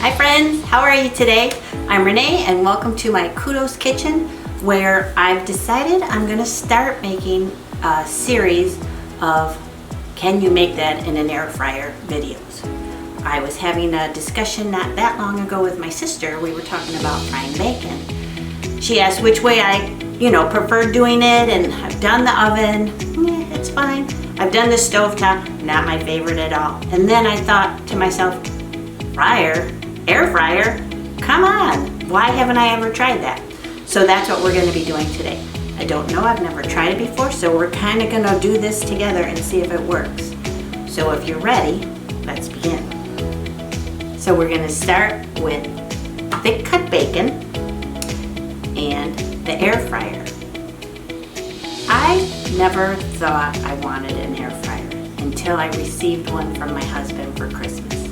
Hi friends, how are you today? I'm Renee and welcome to my Kudos Kitchen, where I've decided I'm going to start making a series of can you make that in an air fryer videos. I was having a discussion not that long ago with my sister. We were talking about frying bacon. She asked which way I prefer doing it, and I've done the oven, it's fine. I've done the stovetop, not my favorite at all. And then I thought to myself, air fryer, come on, why haven't I ever tried that? So that's what we're going to be doing today. I don't know, I've never tried it before, so we're kind of going to do this together and see if it works. So if you're ready, let's begin. So we're going to start with thick cut bacon and the air fryer. I never thought I wanted an air fryer until I received one from my husband for Christmas.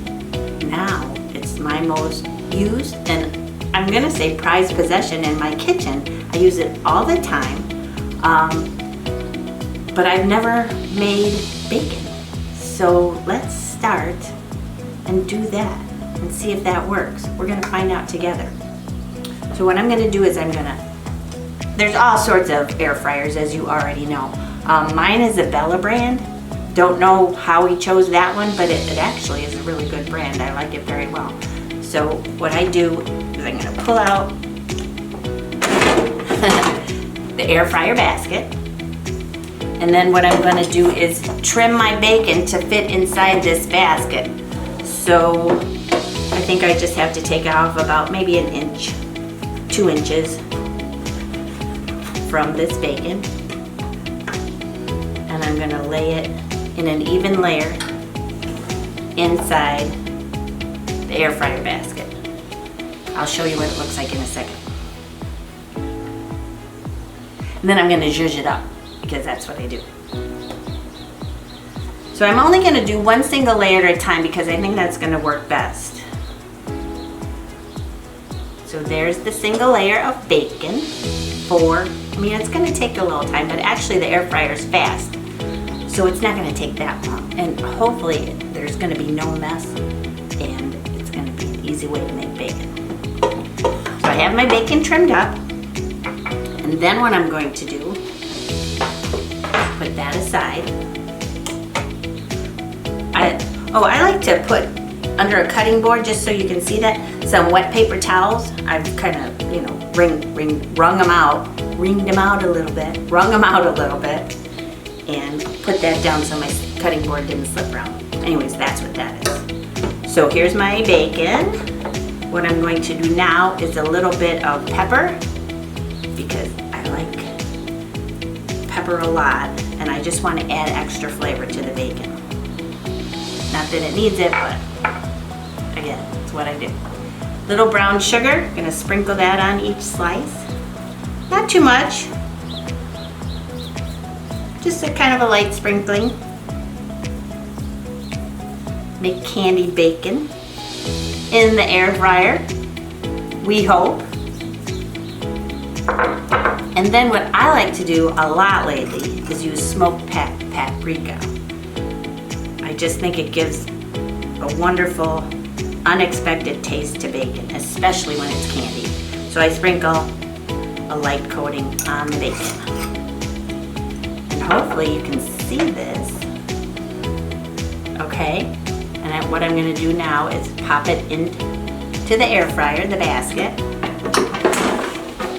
Now it's my most used and I'm gonna say prized possession in my kitchen. I use it all the time, but I've never made bacon. So let's start and do that and see if that works. We're gonna find out together. So what I'm gonna do is there's all sorts of air fryers, as you already know. Mine is a Bella brand. Don't know how he chose that one, but it actually is a really good brand. I like it very well. So what I do is I'm gonna pull out the air fryer basket, and then what I'm gonna do is trim my bacon to fit inside this basket. So I think I just have to take off about maybe an inch, 2 inches from this bacon, and I'm gonna lay it in an even layer inside the air fryer basket. I'll show you what it looks like in a second. And then I'm gonna zhuzh it up because that's what I do. So I'm only gonna do one single layer at a time because I think that's gonna work best. So there's the single layer of bacon. It's gonna take a little time, but actually the air fryer is fast. So it's not gonna take that long. And hopefully there's gonna be no mess and it's gonna be an easy way to make bacon. So I have my bacon trimmed up, and then what I'm going to do is put that aside. I like to put under a cutting board, just so you can see that, some wet paper towels. I've kind of, wrung them out a little bit, and put that down so my cutting board didn't slip around. Anyways, that's what that is. So here's my bacon. What I'm going to do now is a little bit of pepper, because I like pepper a lot, and I just want to add extra flavor to the bacon. Not that it needs it, but again, it's what I do. Little brown sugar, gonna sprinkle that on each slice. Not too much, just a kind of a light sprinkling. Make candied bacon in the air fryer, we hope. And then what I like to do a lot lately is use smoked paprika. I just think it gives a wonderful, unexpected taste to bacon, especially when it's candied. So I sprinkle a light coating on the bacon. And hopefully you can see this. Okay, and what I'm gonna do now is pop it into the air fryer, the basket.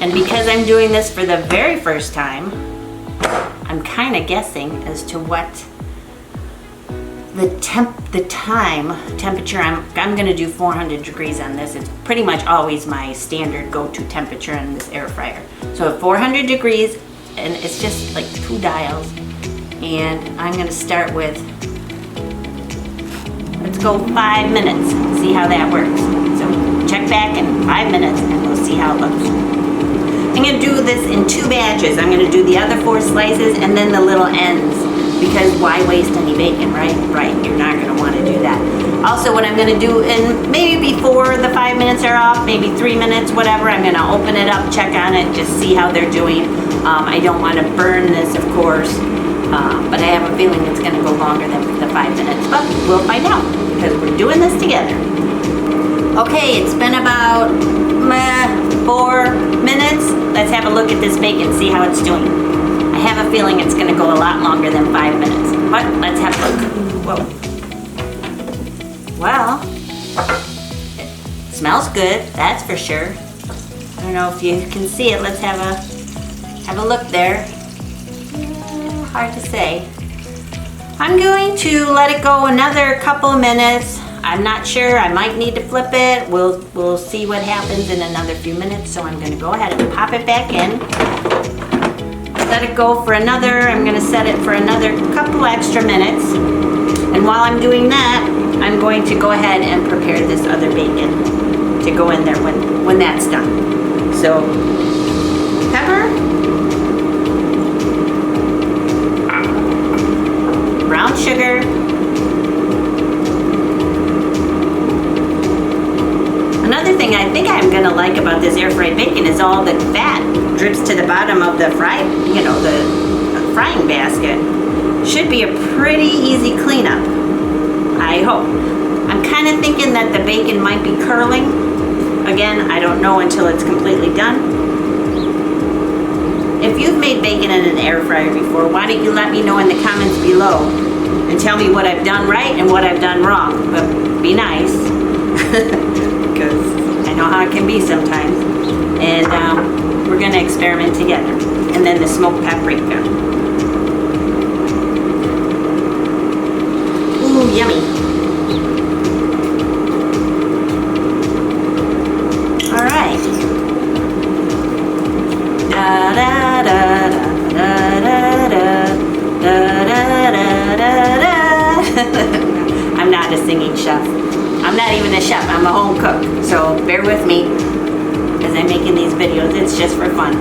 And because I'm doing this for the very first time, I'm kind of guessing as to what the temperature. I'm gonna do 400 degrees on this. It's pretty much always my standard go-to temperature on this air fryer. So at 400 degrees, and it's just like 2 dials. And I'm gonna start with, let's go 5 minutes, see how that works. So check back in 5 minutes and we'll see how it looks. I'm gonna do this in 2 batches. I'm gonna do the other 4 slices and then the little ends, because why waste any bacon, right? Right, you're not gonna wanna do that. Also, what I'm gonna do, and maybe before the 5 minutes are off, maybe 3 minutes, whatever, I'm gonna open it up, check on it, just see how they're doing. I don't wanna burn this, of course, but I have a feeling it's gonna go longer than the 5 minutes, but we'll find out because we're doing this together. Okay, it's been about 4 minutes. Let's have a look at this bacon, see how it's doing. I have a feeling it's gonna go a lot longer than 5 minutes, but let's have a look. Whoa. Well, it smells good, that's for sure. I don't know if you can see it. Let's have a look there. Hard to say. I'm going to let it go another couple minutes. I'm not sure, I might need to flip it. We'll see what happens in another few minutes. So I'm gonna go ahead and pop it back in. Let it go for another, I'm gonna set it for another couple extra minutes. And while I'm doing that, I'm going to go ahead and prepare this other bacon to go in there when that's done. So, pepper, brown sugar, another thing I think I'm gonna like about this air fried bacon is all the fat drips to the bottom of the the frying basket. Should be a pretty easy cleanup, I hope. I'm kind of thinking that the bacon might be curling. Again, I don't know until it's completely done. If you've made bacon in an air fryer before, why don't you let me know in the comments below and tell me what I've done right and what I've done wrong. But be nice. Because I know how it can be sometimes. And we're gonna experiment together. And then the smoked paprika. Ooh, yummy. All right. Da da da da da da da da da da. I'm not a singing chef. I'm not even a chef, I'm a home cook, so bear with me as I'm making these videos. It's just for fun.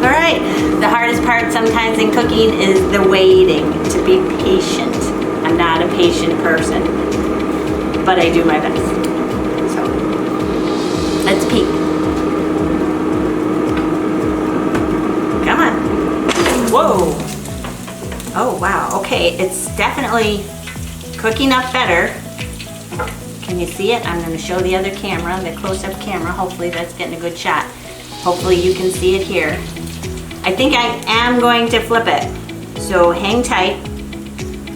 All right, the hardest part sometimes in cooking is the waiting, to be patient. I'm not a patient person, but I do my best. So, let's peek. Come on. Whoa. Oh, wow, okay, it's definitely cooking up better. Can you see it? I'm going to show the other camera, the close-up camera. Hopefully that's getting a good shot. Hopefully you can see it here. I think I am going to flip it. So hang tight.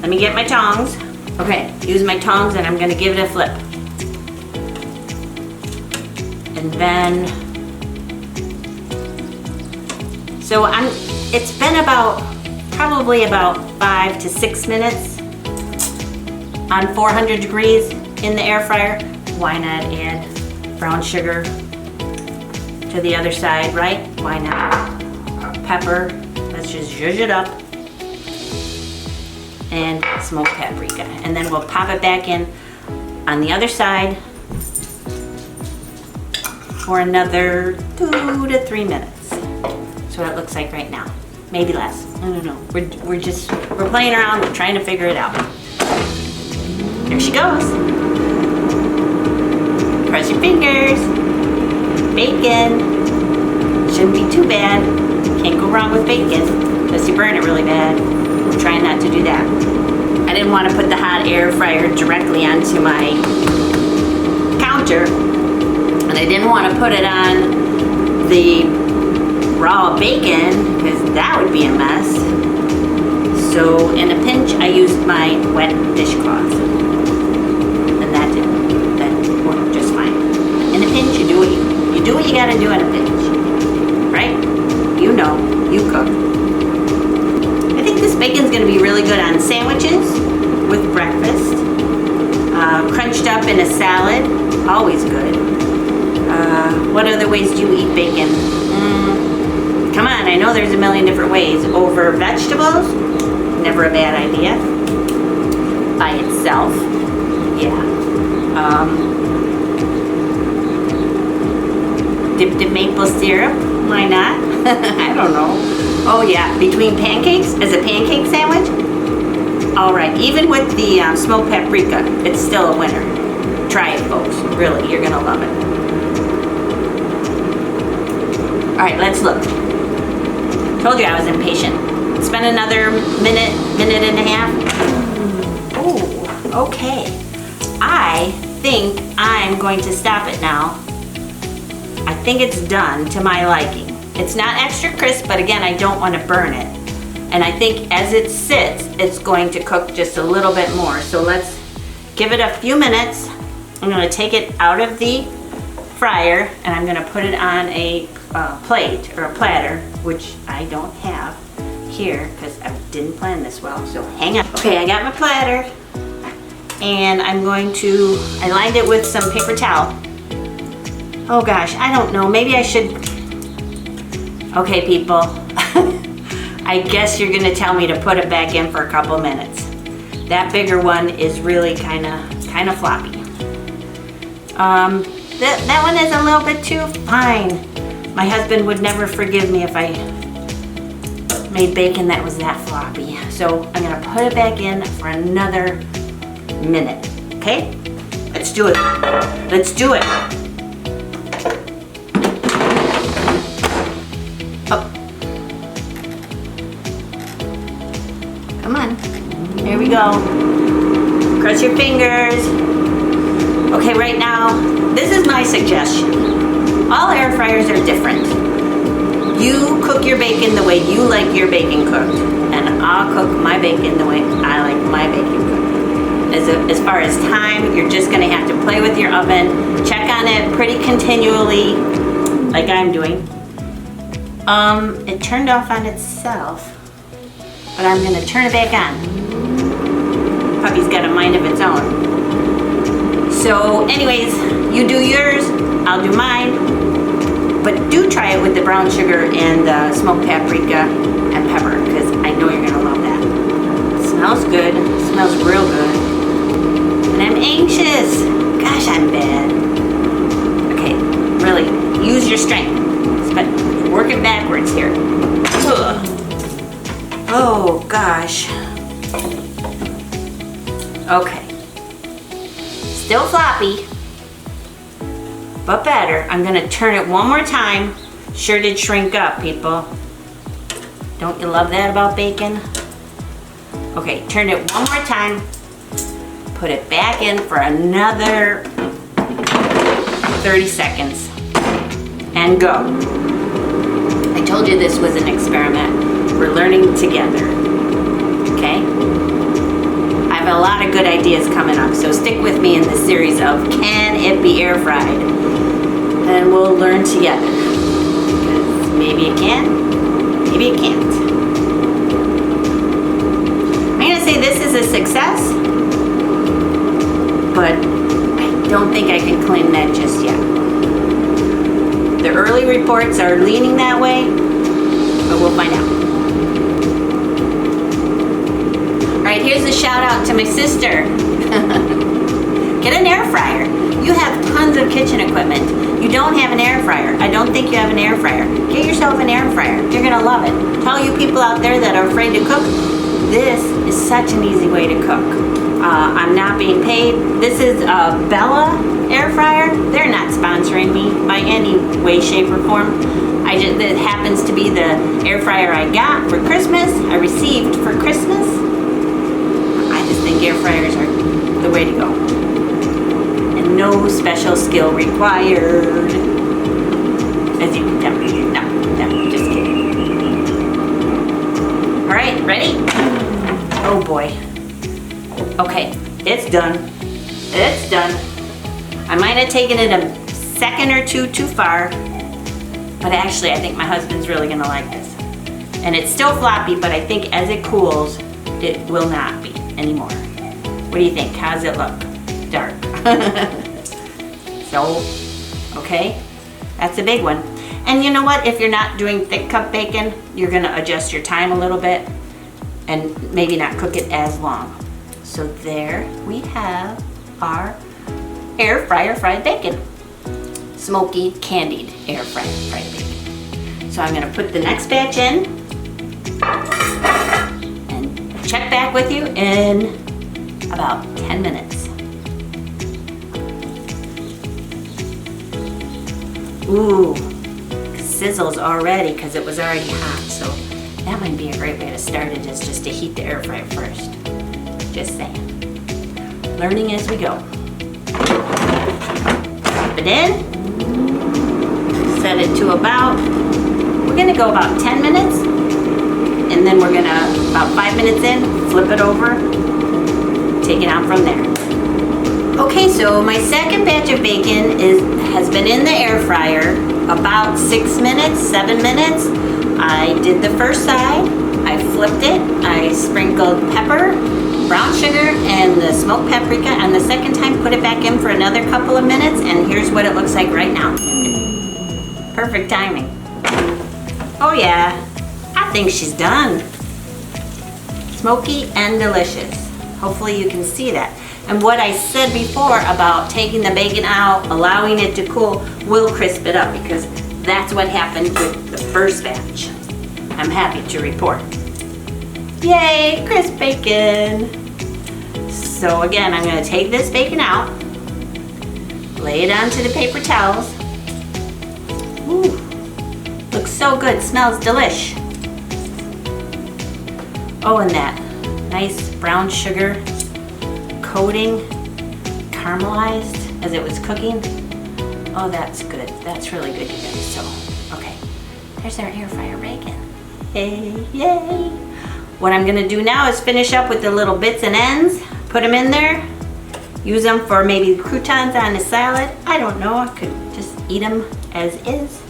Let me get my tongs. Okay, use my tongs and I'm going to give it a flip. And then, so it's been probably about 5 to 6 minutes on 400 degrees in the air fryer. Why not add brown sugar to the other side, right? Why not? Pepper, let's just zhuzh it up. And smoked paprika. And then we'll pop it back in on the other side for another 2 to 3 minutes. That's what it looks like right now. Maybe less, I don't know. We're playing around, we're trying to figure it out. Here she goes. Cross your fingers. Bacon. Shouldn't be too bad. Can't go wrong with bacon unless you burn it really bad. We're trying not to do that. I didn't want to put the hot air fryer directly onto my counter, and I didn't want to put it on the raw bacon because that would be a mess. So in a pinch, I used my wet dishcloth. Work just fine. In a pinch, you do what you gotta do in a pinch, right? You know, you cook. I think this bacon's gonna be really good on sandwiches with breakfast, crunched up in a salad, always good. What other ways do you eat bacon? Come on, I know there's a million different ways. Over vegetables, never a bad idea. By itself, yeah. Dipped in maple syrup, why not? I don't know. Oh yeah, between pancakes, as a pancake sandwich? All right, even with the smoked paprika, it's still a winner. Try it, folks, really, you're gonna love it. All right, let's look. Told you I was impatient. It's been another minute and a half. Oh, okay. I think I'm going to stop it now. I think it's done to my liking. It's not extra crisp, but again, I don't want to burn it. And I think as it sits, it's going to cook just a little bit more. So let's give it a few minutes. I'm going to take it out of the fryer and I'm going to put it on a plate or a platter, which I don't have here because I didn't plan this well. So hang on. Okay, I got my platter and I lined it with some paper towel. Oh gosh, I don't know. Maybe I should. Okay, people. I guess you're gonna tell me to put it back in for a couple minutes. That bigger one is really kind of floppy. That one is a little bit too fine. My husband would never forgive me if I made bacon that was that floppy. So I'm gonna put it back in for another minute. Okay? Let's do it. Let's do it. Oh. Come on. Here we go. Cross your fingers. Okay, right now, this is my suggestion. All air fryers are different. You cook your bacon the way you like your bacon cooked, and I'll cook my bacon the way I like my bacon cooked. As far as time, you're just gonna have to play with your oven, check on it pretty continually, like I'm doing. It turned off on itself, but I'm gonna turn it back on. Puppy's got a mind of its own. So anyways, you do yours, I'll do mine, but do try it with the brown sugar and the smoked paprika and pepper, because I know you're gonna love that. It smells good, it smells real good. And I'm anxious. Gosh, I'm bad. Okay, really, use your strength. But work it backwards here. Ugh. Oh gosh. Okay. Still floppy, but better. I'm gonna turn it one more time. Sure did shrink up, people. Don't you love that about bacon? Okay, turn it one more time. Put it back in for another 30 seconds. And go. I told you this was an experiment. We're learning together. Okay? I have a lot of good ideas coming up, so stick with me in this series of Can It Be Air Fried? And we'll learn together. Because maybe it can, maybe it can't. I'm gonna say this is a success, but I don't think I can claim that just yet. The early reports are leaning that way, but we'll find out. All right, here's a shout out to my sister. Get an air fryer. You have tons of kitchen equipment. You don't have an air fryer. I don't think you have an air fryer. Get yourself an air fryer. You're gonna love it. Tell you people out there that are afraid to cook, this is such an easy way to cook. I'm not being paid. This is a Bella air fryer. They're not sponsoring me by any way, shape, or form. It happens to be the air fryer I got for Christmas. I received for Christmas. I just think air fryers are the way to go. And no special skill required. As you can tell. No, just kidding. All right, ready? Oh boy. Okay, it's done. It's done. I might have taken it a second or two too far, but actually I think my husband's really gonna like this. And it's still floppy, but I think as it cools, it will not be anymore. What do you think? How does it look? Dark. So, okay, that's a big one. And you know what? If you're not doing thick cut bacon, you're gonna adjust your time a little bit and maybe not cook it as long. So there we have our air fryer fried bacon. Smoky, candied air fryer fried bacon. So I'm gonna put the next batch in and check back with you in about 10 minutes. Ooh, sizzles already because it was already hot. So that might be a great way to start it, is just to heat the air fryer first. Just saying. Learning as we go. it in. Set it to we're gonna go about 10 minutes. And then we're gonna, about 5 minutes in, flip it over, take it out from there. Okay, so my second batch of bacon has been in the air fryer about 6 minutes, 7 minutes. I did the first side, I flipped it, I sprinkled pepper, brown sugar, and the smoked paprika, and the second time put it back in for another couple of minutes, and here's what it looks like right now. Perfect timing. Oh yeah, I think she's done. Smoky and delicious. Hopefully you can see that. And what I said before about taking the bacon out, allowing it to cool, will crisp it up, because that's what happened with the first batch. I'm happy to report. Yay, crisp bacon. So again, I'm gonna take this bacon out, lay it onto the paper towels. Ooh, looks so good, smells delish. Oh, and that nice brown sugar coating, caramelized as it was cooking. Oh, that's good. That's really good, you guys. So, okay, there's our air fryer bacon. Yay, yay. What I'm gonna do now is finish up with the little bits and ends, put them in there, use them for maybe croutons on a salad. I don't know, I could just eat them as is,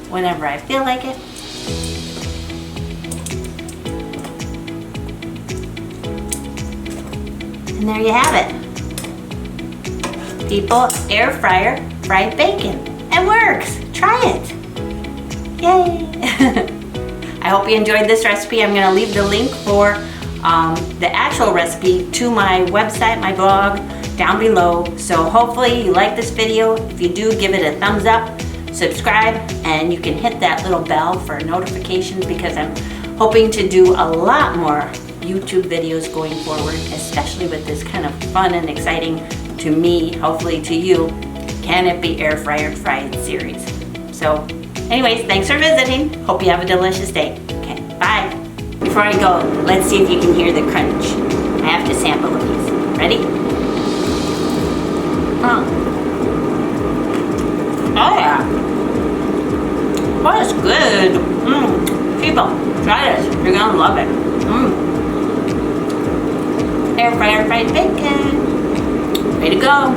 whenever I feel like it. And there you have it. People air fryer fried bacon. It works. Try it. Yay. I hope you enjoyed this recipe. I'm going to leave the link for the actual recipe to my website, my blog, down below. So hopefully you like this video. If you do, give it a thumbs up, subscribe, and you can hit that little bell for notifications, because I'm hoping to do a lot more YouTube videos going forward, especially with this kind of fun and exciting, to me, hopefully to you, can it be air fryer fried series. So anyways, thanks for visiting. Hope you have a delicious day. Okay, bye. Before I go, let's see if you can hear the crunch. I have to sample a piece. Ready? Oh yeah. Oh, it's good. People, try this. You're gonna love it. Air fryer fried bacon. Way to go.